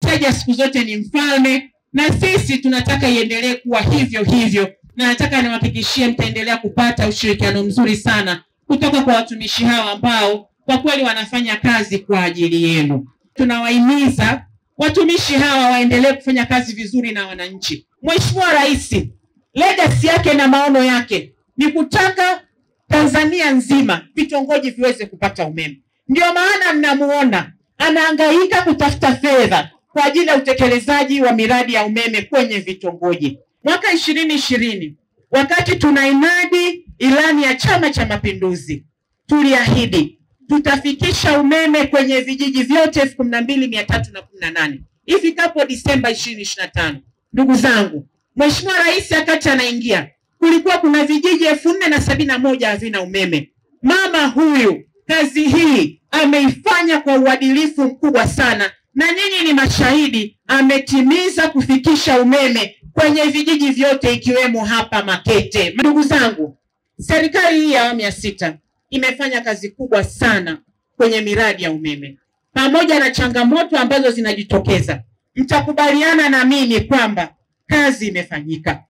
mteja siku zote ni mfalme, na sisi tunataka iendelee kuwa hivyo hivyo, na nataka niwahakikishie mtaendelea kupata ushirikiano mzuri sana kutoka kwa watumishi hawa ambao kwa kweli wanafanya kazi kwa ajili yenu. Tunawahimiza watumishi hawa waendelee kufanya kazi vizuri na wananchi. Mheshimiwa Rais, legacy yake na maono yake ni kutaka Tanzania nzima vitongoji viweze kupata umeme. Ndio maana mnamuona anahangaika kutafuta fedha kwa ajili ya utekelezaji wa miradi ya umeme kwenye vitongoji. Mwaka 2020 wakati tunainadi ilani ya Chama cha Mapinduzi, tuliahidi tutafikisha umeme kwenye vijiji vyote 12318 ifikapo Disemba 2025. Ndugu zangu, Mheshimiwa Rais wakati anaingia kulikuwa kuna vijiji 4071 havina umeme. Mama huyu kazi hii ameifanya kwa uadilifu mkubwa sana, na nyinyi ni mashahidi, ametimiza kufikisha umeme kwenye vijiji vyote ikiwemo hapa Makete. Ndugu zangu, serikali hii ya awamu ya 6 imefanya kazi kubwa sana kwenye miradi ya umeme. Pamoja na changamoto ambazo zinajitokeza, mtakubaliana na mimi kwamba kazi imefanyika.